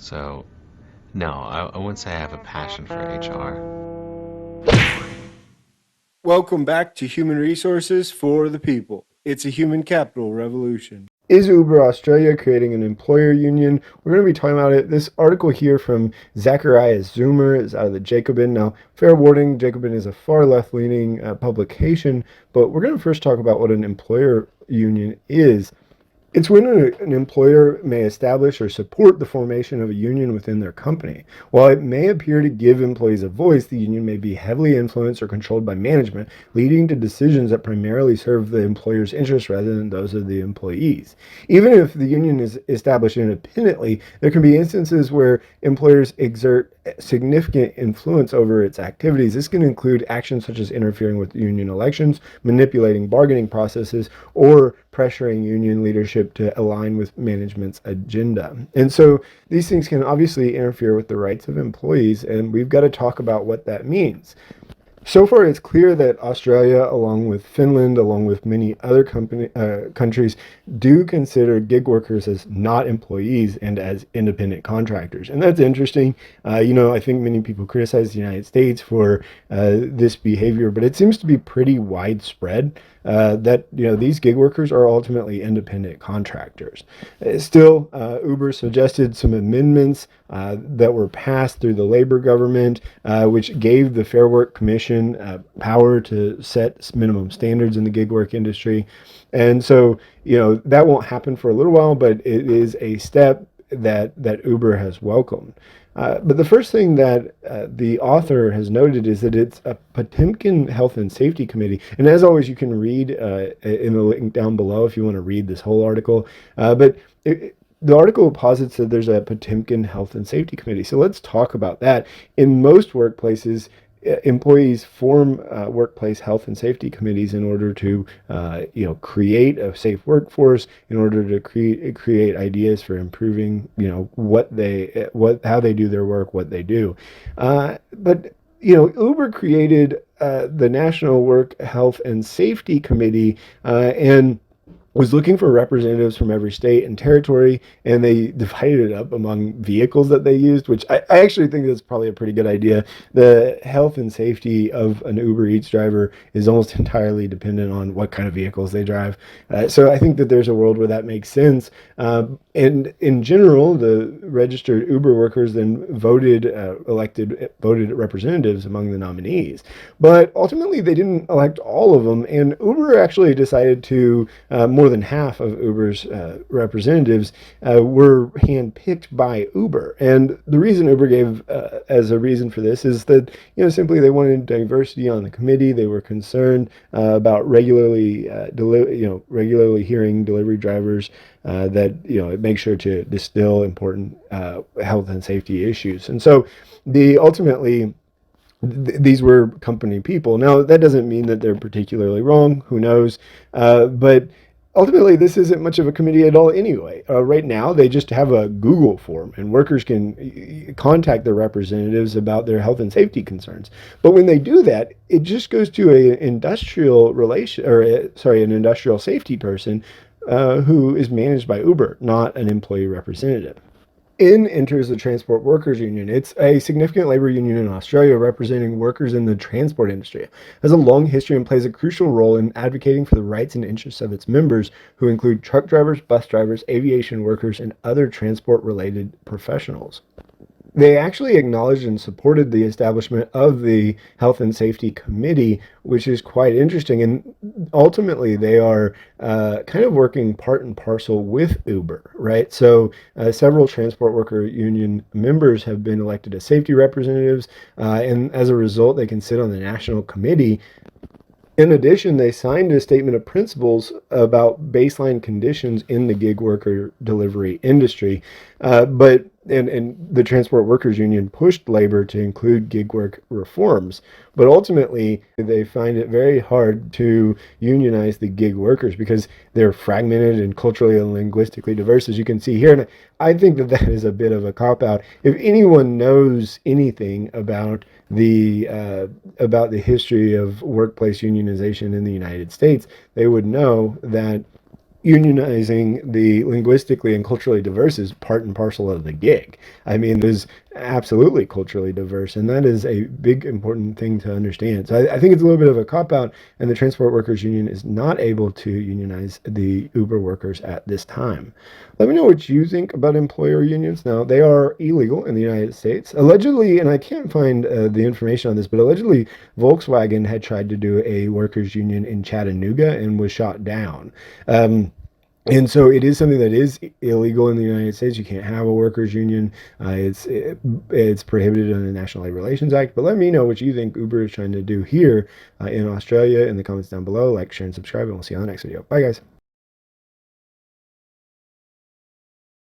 So, no, I wouldn't say I have a passion for HR. Welcome back to Human Resources for the People. It's a human capital revolution. Is Uber Australia creating an employer union? We're going to be talking about it. This article here from Zacharias Zoomer is out of the Jacobin. Now, fair warning, Jacobin is a far left-leaning publication, but we're going to first talk about what an employer union is. It's when an employer may establish or support the formation of a union within their company. While it may appear to give employees a voice, the union may be heavily influenced or controlled by management, leading to decisions that primarily serve the employer's interests rather than those of the employees. Even if the union is established independently, there can be instances where employers exert significant influence over its activities. This can include actions such as interfering with union elections, manipulating bargaining processes, or pressuring union leadership to align with management's agenda. And so these things can obviously interfere with the rights of employees, and we've got to talk about what that means. So far, it's clear that Australia, along with Finland, along with many other countries, do consider gig workers as not employees and as independent contractors. And that's interesting. I think many people criticize the United States for this behavior, but it seems to be pretty widespread. That these gig workers are ultimately independent contractors. Still, Uber suggested some amendments that were passed through the labor government, which gave the Fair Work Commission power to set minimum standards in the gig work industry. And so, that won't happen for a little while, but it is a step that Uber has welcomed. But the first thing that the author has noted is that it's a Potemkin Health and Safety Committee. And as always, you can read in the link down below if you want to read this whole article. The article posits that there's a Potemkin Health and Safety Committee. So let's talk about that. In most workplaces, employees form workplace health and safety committees in order to create a safe workforce, in order to create ideas for improving how they do their work, what they do. But Uber created the National Work Health and Safety Committee, and was looking for representatives from every state and territory, and they divided it up among vehicles that they used, which I actually think that's probably a pretty good idea. The health and safety of an Uber Eats driver is almost entirely dependent on what kind of vehicles they drive. So I think that there's a world where that makes sense. And in general, the registered Uber workers then voted representatives among the nominees. But ultimately, they didn't elect all of them, and Uber actually decided to more than half of Uber's representatives were handpicked by Uber. And the reason Uber gave as a reason for this is that, simply they wanted diversity on the committee. They were concerned about regularly hearing delivery drivers that, make sure to distill important health and safety issues. And so these were company people. Now, that doesn't mean that they're particularly wrong. Who knows? But ultimately, this isn't much of a committee at all anyway. Right now, they just have a Google form, and workers can contact their representatives about their health and safety concerns. But when they do that, it just goes to an industrial safety person who is managed by Uber, not an employee representative. In enters the Transport Workers Union. It's a significant labor union in Australia representing workers in the transport industry. It has a long history and plays a crucial role in advocating for the rights and interests of its members, who include truck drivers, bus drivers, aviation workers, and other transport-related professionals. They actually acknowledged and supported the establishment of the Health and Safety Committee, which is quite interesting. And ultimately, they are kind of working part and parcel with Uber, right? So several transport worker union members have been elected as safety representatives, and as a result, they can sit on the national committee. In addition, they signed a statement of principles about baseline conditions in the gig worker delivery industry. And the Transport Workers Union pushed labor to include gig work reforms. But ultimately, they find it very hard to unionize the gig workers because they're fragmented and culturally and linguistically diverse, as you can see here. And I think that is a bit of a cop-out. If anyone knows anything about the history of workplace unionization in the United States, they would know that unionizing the linguistically and culturally diverse is part and parcel of the gig. I mean, there's absolutely culturally diverse, and that is a big important thing to understand. So I think it's a little bit of a cop out, and the Transport Workers Union is not able to unionize the Uber workers at this time. Let me know what you think about employer unions. Now, they are illegal in the United States. Allegedly, and I can't find the information on this, but allegedly Volkswagen had tried to do a workers union in Chattanooga and was shot down. And so it is something that is illegal in the United States. You can't have a workers' union. It's prohibited under the National Labor Relations Act. But let me know what you think Uber is trying to do here in Australia in the comments down below. Like, share, and subscribe, and we'll see you on the next video. Bye, guys.